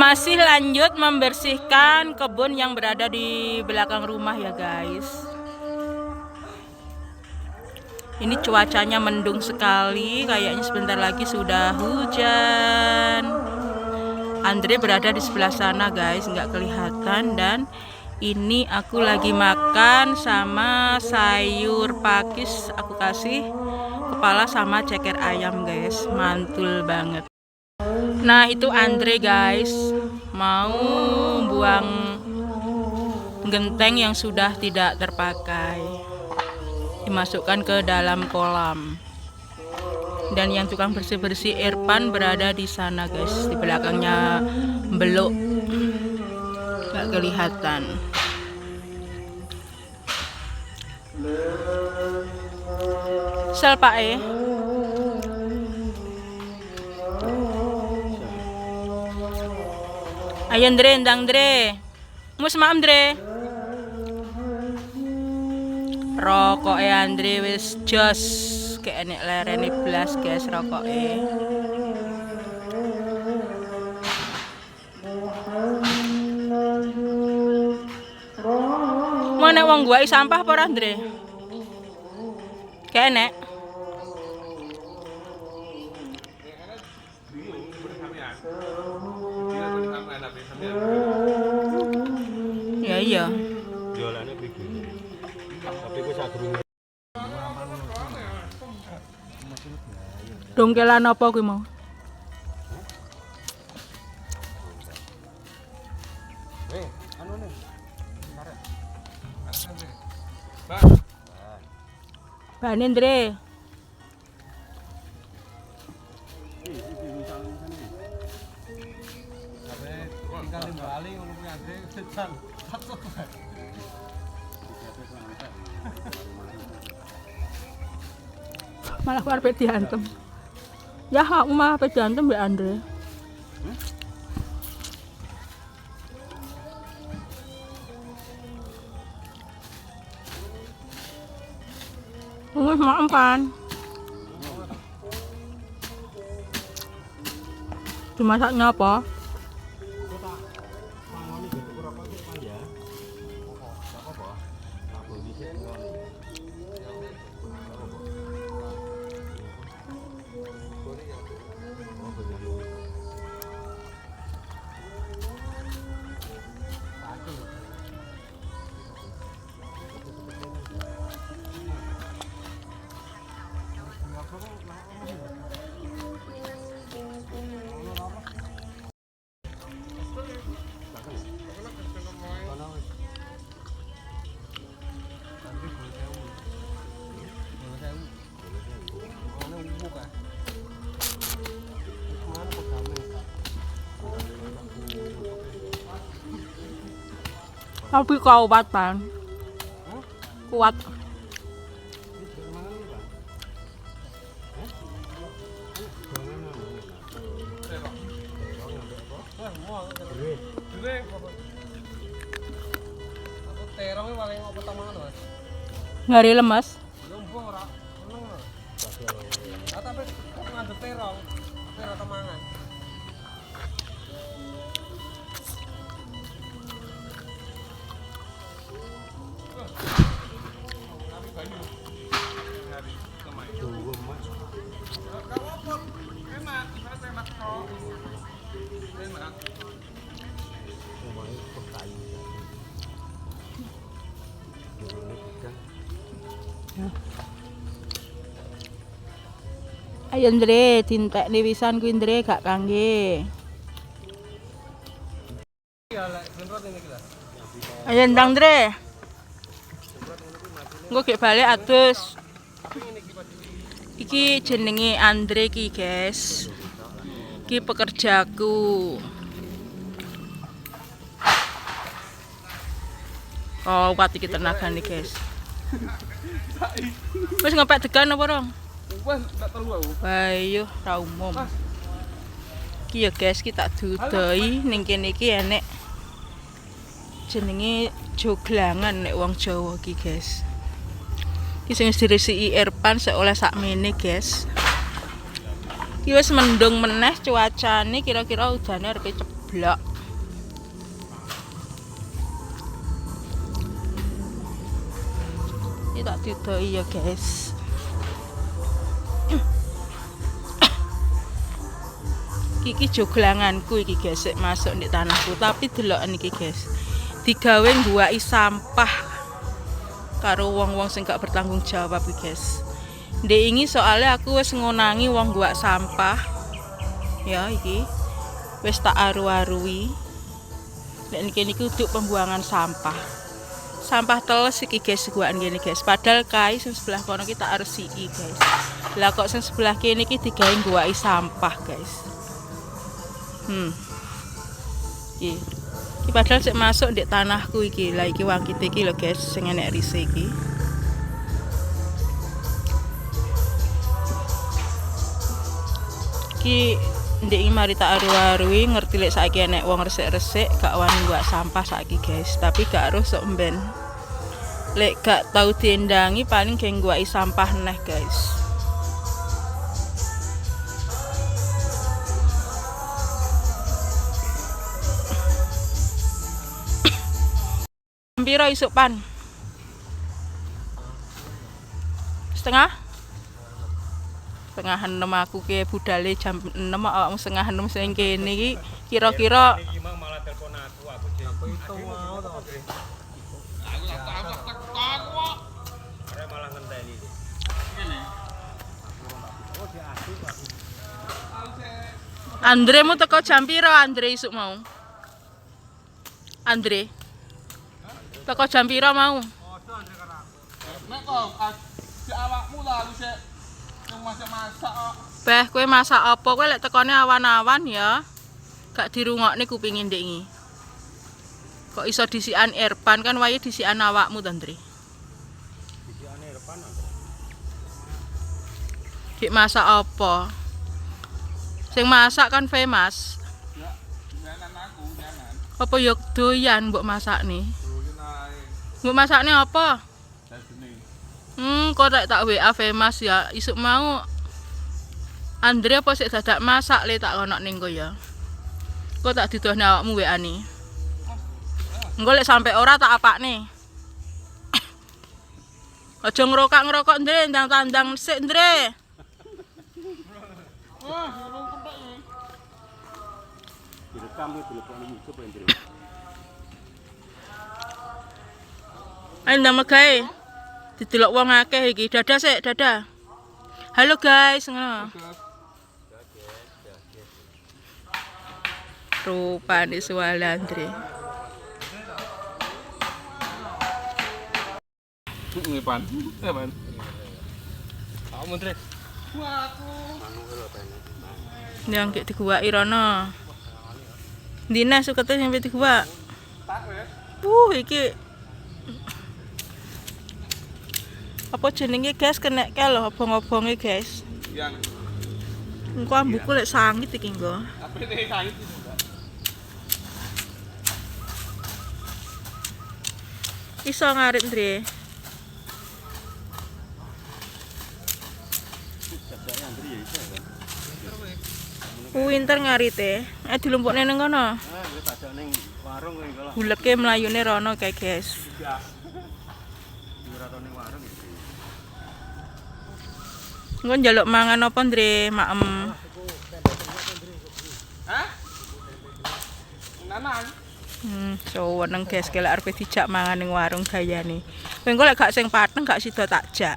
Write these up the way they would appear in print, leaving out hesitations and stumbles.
Masih lanjut membersihkan kebun yang berada di belakang rumah ya guys. Ini cuacanya mendung sekali, kayaknya sebentar lagi sudah hujan. Andre berada di sebelah sana guys, nggak kelihatan. Dan ini aku lagi makan sama sayur pakis, aku kasih kepala sama ceker ayam guys, mantul banget. Nah itu Andre guys, mau buang genteng yang sudah tidak terpakai, dimasukkan ke dalam kolam. Dan yang tukang bersih-bersih Irfan berada di sana guys, di belakangnya belok, nggak kelihatan. Sel pak ayo Andre, ndang Andre, mus maam Andre. Rokok Andre wis jos kayak enek lerene blas guys rokok mau nek wong gua sampah apa ora Andre? Kayak enek. Ya iya. Jualannya begini. Tapi gue sagru. Dongkelan apa kuwi mau? Anu nih. Bane Andre. Malah keluar diantem. Ya aku malah diantem Mbak Andre. Maaf kan. Dimasaknya apa? Tapi kuat Bang. Kuat. Ngari lemas. Ayo Andre, tintek niwisan ku Andre gak kangge. Ayo ndang Andre. Engko gek balik adus. Iki jenenge Andre ki, guys. Iki pekerjaku. Oh, kuat iki tenaga nih, guys. Wis ngepek degan apa rong? Wah, enggak terlalu aku. Ayo, ra umum. Iki ya guys, kita dudoi ning kene iki enek jenenge joglangan nek wong Jawa iki, guys. Iki sing diresiki Irfan seoleh sakmene, guys. Iki wis mendung meneh cuacane, kira-kira udane arep ceblok. Iki tak didoi ya guys. Iki joglanganku iki guys, sik masuk di tanahku, tapi deloken iki guys. Digawe ngguwaki sampah karo wong-wong sing gak bertanggung jawab iki guys. Ndek ini soalnya aku wis ngonangi wong ngguwak sampah. Ya iki wis tak aru-arui. Nek niki niku untuk pembuangan sampah. Sampah teles iki guys guakan gini guys. Padahal kai sing sebelah kono kita harus siki guys. Lah kok sing sebelah kene iki digawe ngguwaki sampah guys. Iki padahal sik masuk ndek tanahku iki. Lah iki wangkite iki lho guys sing enek rise iki. Iki ndek iki mari tak aru-arui ngerti lek saiki enek wong resik-resik gak wani ngguwak sampah saiki guys, tapi gak harus sok mben. Lek gak tau diendangi paling geng ngguwaki sampah neh guys. Piro isuk pan? Setengah 6 aku ke budale jam 6 awakmu setengah 6 sing kene iki kira-kira Iki malah telepon aku jempo itu mau to. Aku are malah ngenteni iki. Ngene. Oh diadu aku. Andre mu teko jam piro Andre isuk mau? Andre. Teko jam piro mau? Nek kok si awakmu lalu sik yang masak-masak kok. Beh, kowe masak apa? Kowe lek tekone awan-awan ya. Gak dirungokne kupinge ndek iki. Kok iso disikan Irfan kan wae disikan awakmu to, Ndri? Disikane Irfan. Ki masak apa? Sing masak kan famous. Ya, janan aku, janan. Apa yo doyan mbok masakne? Doyan ae. Mbok masakne apa? Dadene. Kok tak WA famous ya. Isuk mau Andre apa sik dadak masak le tak ono ning kowe ya. Kok tak didohne awakmu WA-ne. Engko lek sampe ora tak apakne. Aja ngerokok Ndre, ndang-tandang sik Ndre. Wah, ngomong kentek iki. Direkam iki dilebokne YouTube Andre. Ayo ndang megae. Didelok wong akeh iki. Dadah sik, dadah. Halo guys, ngono. Rupane suwale Andre. Ini pan. Ya pan. Aku Andre. Wah, aku. Manuk lho pene. Yang gek diguwaki rono. Dina sukete sampe diguwak. Tak wis. Iki apa jenenge guys kena ke lho obong-obonge guys. Yang Engko ambuku lek sangit iki engko. apa ini kayu itu enggak? Iso ngarit Ndre. Jajake Andre ya iso kan. Pinter ngarite. Dilumpukne ning kono. Wis tajak ning warung kowe engko lah. Buleke mlayune rono kae guys. Ya. Ora tau ning warung iki. Engko njaluk mangan apa Ndre, maem. Hah? Nanan. So weneng guys kelek arep dijak mangan ning warung gayane. Kowe engko lek gak sing pateng gak sida tak jak.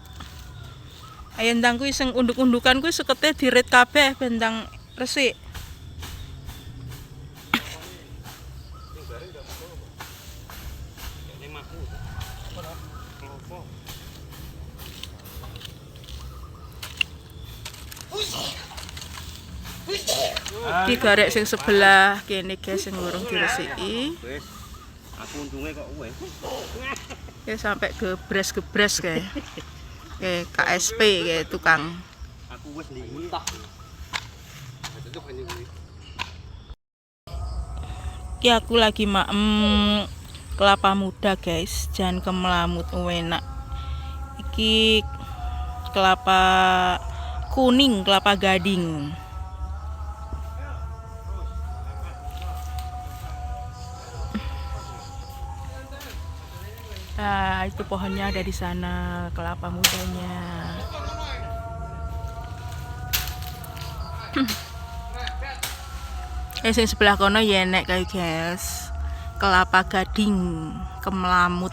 Ayo ndang kuwi sing unduk-undukan kuwi sekete dirit kabeh bendang resik. Ning maku. Apa? Iki garek sing sebelah kene guys sing urung diresiki. Wis. Aku untunge kok wis. Ya sampai gebres-gebres kayak. Kayak KSP kayak tukang. Aku wis ndingi. Tak. Tutup ini kuwi. Iki aku lagi maem kelapa muda guys, jangan kemelamut enak. Iki kelapa kuning, kelapa gading. Nah, itu pohonnya ada di sana, kelapa mudanya. Sing sebelah kono ya nek kayak guys, kelapa gading, kemlamut.